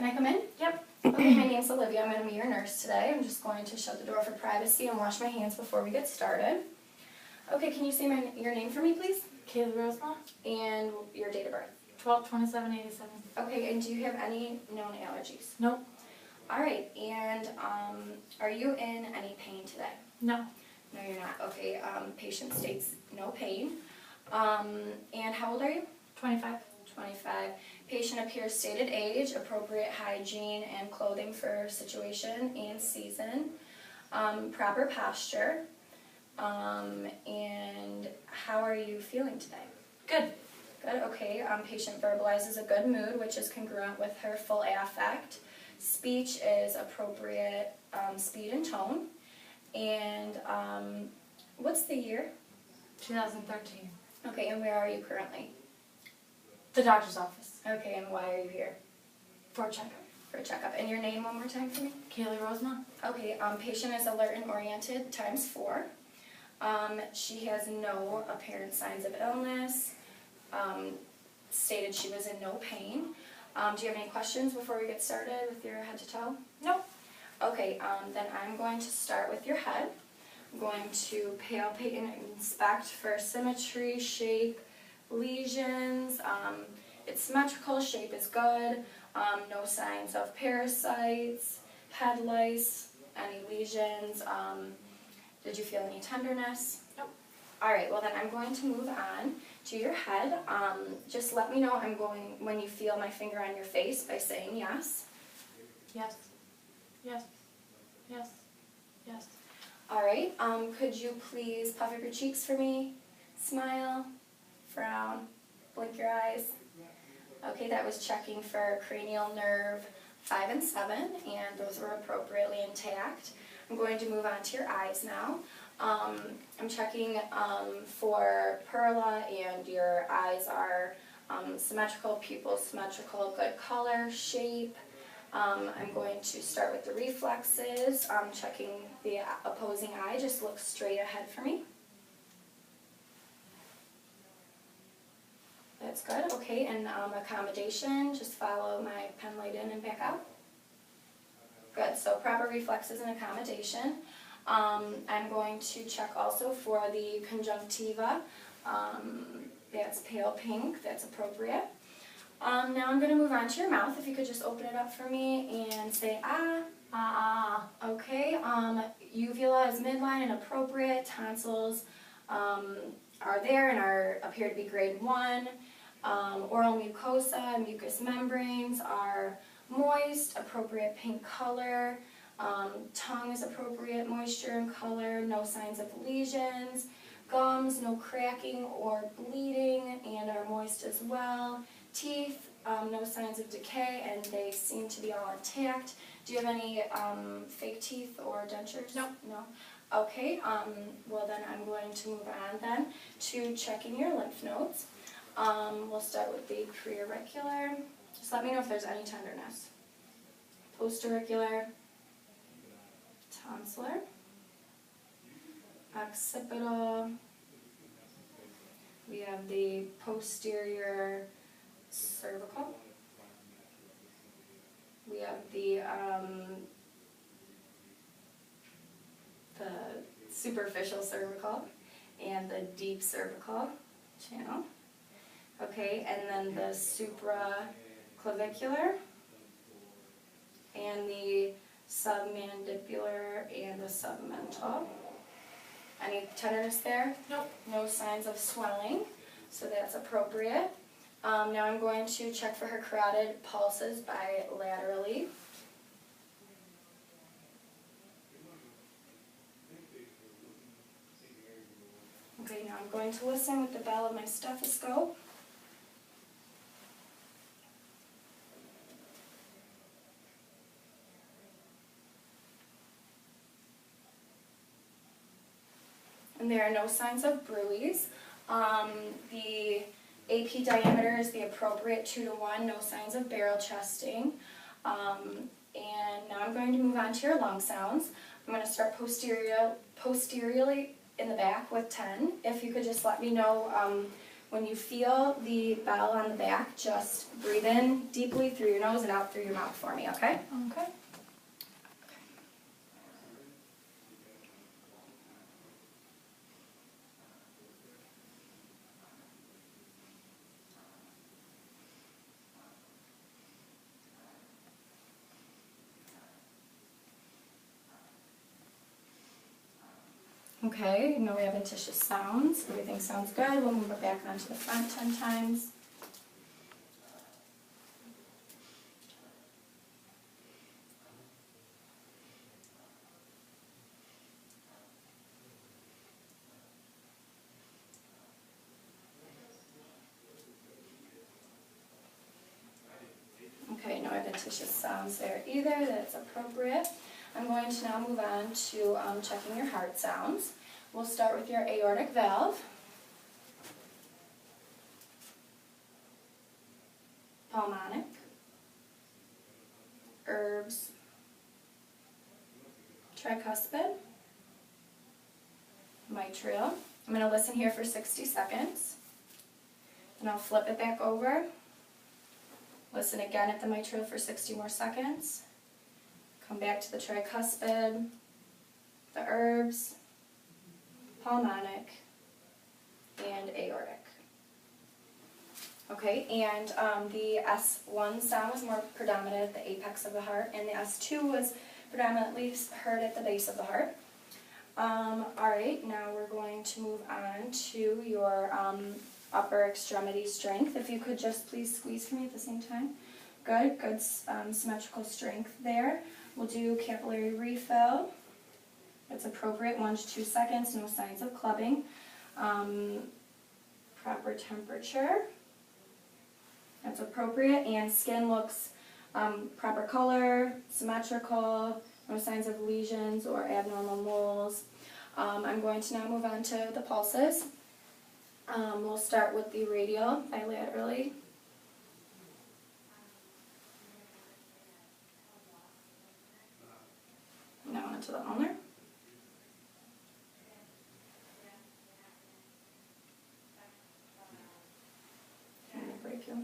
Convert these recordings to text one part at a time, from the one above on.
Can I come in? Yep. Okay, my name's Olivia. I'm going to be your nurse today. I'm just going to shut the door for privacy and wash my hands before we get started. Okay, can you say your name for me, please? Kaylee Rosemont, And your date of birth. 12/27/87. Okay, and do you have any known allergies? Nope. All right, and are you in any pain today? No. No, you're not. Okay, patient states no pain. And how old are you? 25. 25. Patient appears stated age, appropriate hygiene and clothing for situation and season, proper posture, and how are you feeling today? Good. Good, okay. Patient verbalizes a good mood, which is congruent with her full affect. Speech is appropriate speed and tone. And what's the year? 2013. Okay, and where are you currently? The doctor's office. Okay, and why are you here? For a checkup. For a checkup. And your name one more time for me? Kaylee Rosemont. Okay, patient is alert and oriented ×4. She has no apparent signs of illness. Stated she was in no pain. Do you have any questions before we get started with your head to toe? Nope. Okay, then I'm going to start with your head. I'm going to palpate and inspect for symmetry, shape, lesions. It's symmetrical, shape is good, no signs of parasites, head lice, any lesions. Did you feel any tenderness? Nope. Alright, well then I'm going to move on to your head. Just let me know when you feel my finger on your face by saying yes. Yes. Yes. Yes. Yes. Alright, could you please puff up your cheeks for me? Smile, frown, blink your eyes. Okay, that was checking for cranial nerve 5 and 7, and those were appropriately intact. I'm going to move on to your eyes now. I'm checking for perla, and your eyes are symmetrical, pupils symmetrical, good color, shape. I'm going to start with the reflexes. Checking the opposing eye, just look straight ahead for me. That's good, okay, and accommodation, just follow my pen light in and back out. Good, so proper reflexes and accommodation. I'm going to check also for the conjunctiva. That's pale pink, that's appropriate. Now I'm going to move on to your mouth. If you could just open it up for me and say ah. Ah. Okay, uvula is midline and appropriate. Tonsils are there and appear to be grade 1. Oral mucosa and mucous membranes are moist, appropriate pink color. Tongue is appropriate moisture and color, no signs of lesions. Gums, no cracking or bleeding, and are moist as well. Teeth, no signs of decay, and they seem to be all intact. Do you have any fake teeth or dentures? Nope. No? Okay, well then I'm going to move on then to checking your lymph nodes. We'll start with the preauricular. Just let me know if there's any tenderness. Postauricular, tonsillar, occipital. We have the posterior cervical. We have the superficial cervical and the deep cervical channel. Okay, and then the supraclavicular and the submandibular and the submental. Any tenderness there? Nope. No signs of swelling, so that's appropriate. Now I'm going to check for her carotid pulses bilaterally. Okay, now I'm going to listen with the bell of my stethoscope. And there are no signs of bruise. The AP diameter is the appropriate 2 to 1, no signs of barrel chesting. And now I'm going to move on to your lung sounds. I'm going to start posteriorly in the back with 10. If you could just let me know When you feel the bell on the back, just breathe in deeply through your nose and out through your mouth for me, okay? Okay. Okay, no adventitious sounds. Everything sounds good. We'll move it back onto the front 10 times. Okay, no adventitious sounds there either. That's appropriate. I'm going to now move on to checking your heart sounds. We'll start with your aortic valve. Pulmonic. Herbs. Tricuspid. Mitral. I'm going to listen here for 60 seconds. And I'll flip it back over. Listen again at the mitral for 60 more seconds. Come back to the tricuspid, the herbs, pulmonic, and aortic. Okay, and the S1 sound was more predominant at the apex of the heart, and the S2 was predominantly heard at the base of the heart. Alright, now we're going to move on to your upper extremity strength. If you could just please squeeze for me at the same time. Good symmetrical strength there. We'll do capillary refill. That's appropriate, 1 to 2 seconds, no signs of clubbing. Proper temperature. That's appropriate, and skin looks proper color, symmetrical, no signs of lesions or abnormal moles. I'm going to now move on to the pulses. We'll start with the radial bilaterally. Now onto the ulnar. And the brachial.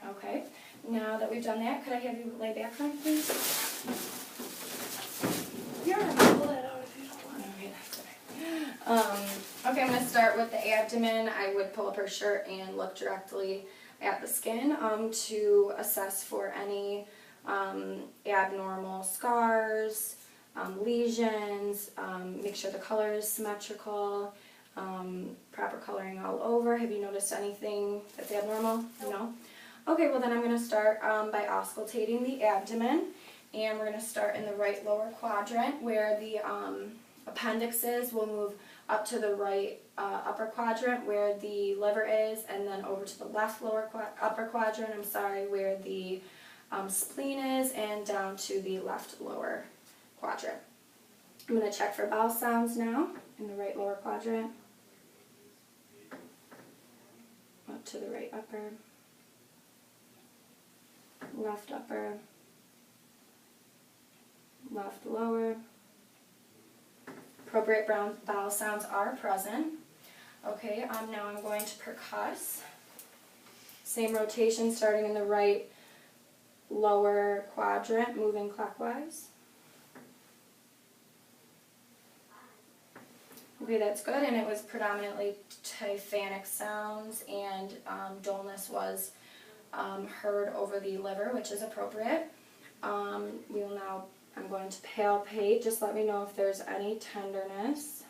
Okay, now that we've done that, could I have you lay back on, please? Yeah, I'll pull that out if you don't want. Okay, I'm going to start with the abdomen. I would pull up her shirt and look directly at the skin to assess for any abnormal scars, lesions, make sure the color is symmetrical, proper coloring all over. Have you noticed anything that's abnormal? No? Okay, well then I'm going to start by auscultating the abdomen, and we're going to start in the right lower quadrant where the appendix is. We'll move up to the right upper quadrant where the liver is, and then over to the left upper quadrant, where the spleen is, and down to the left lower quadrant. I'm going to check for bowel sounds now in the right lower quadrant. Up to the right upper, left upper, left lower. Appropriate bowel sounds are present. Okay, now I'm going to percuss. Same rotation starting in the right lower quadrant, moving clockwise. Okay, that's good, and it was predominantly tympanic sounds, and dullness was heard over the liver, which is appropriate. I'm going to palpate. Just let me know if there's any tenderness.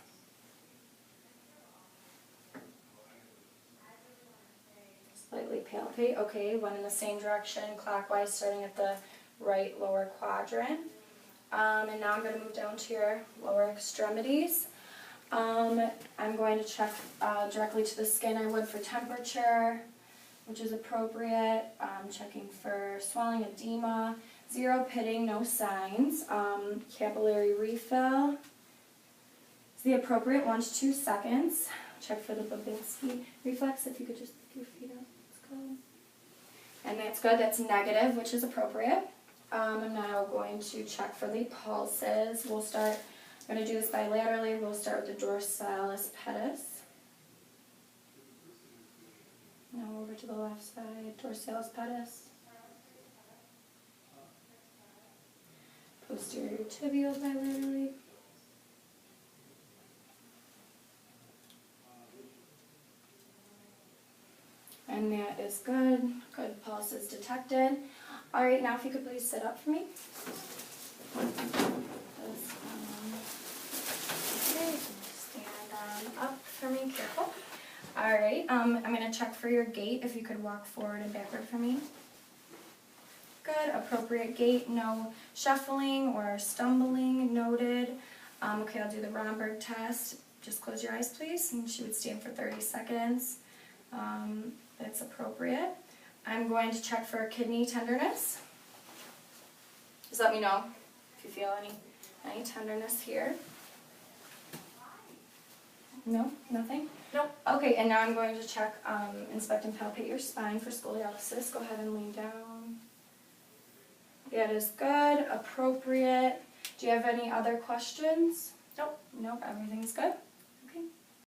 Slightly palpate. Okay, went in the same direction, clockwise, starting at the right lower quadrant. And now I'm going to move down to your lower extremities. I'm going to check directly to the skin. I would for temperature, which is appropriate. Checking for swelling, edema. Zero pitting, no signs. Capillary refill is the appropriate 1 to 2 seconds. Check for the Babinski reflex. If you could just pick your feet up. Let's go. And that's good. That's negative, which is appropriate. I'm now going to check for the pulses. I'm going to do this bilaterally. We'll start with the dorsalis pedis. Now over to the left side, dorsalis pedis. Posterior tibial bilaterally. And that is good. Good pulses detected. All right, now if you could please sit up for me. Okay, stand up for me, careful. All right, I'm going to check for your gait. If you could walk forward and backward for me. Good, appropriate gait, no shuffling or stumbling noted. Okay, I'll do the Romberg test. Just close your eyes, please, and she would stand for 30 seconds. That's appropriate. I'm going to check for kidney tenderness. Just let me know if you feel any tenderness here. No? Nothing? Nope. Okay, and now I'm going to check, inspect and palpate your spine for scoliosis. Go ahead and lean down. That is good, appropriate. Do you have any other questions? Nope. Nope, everything's good.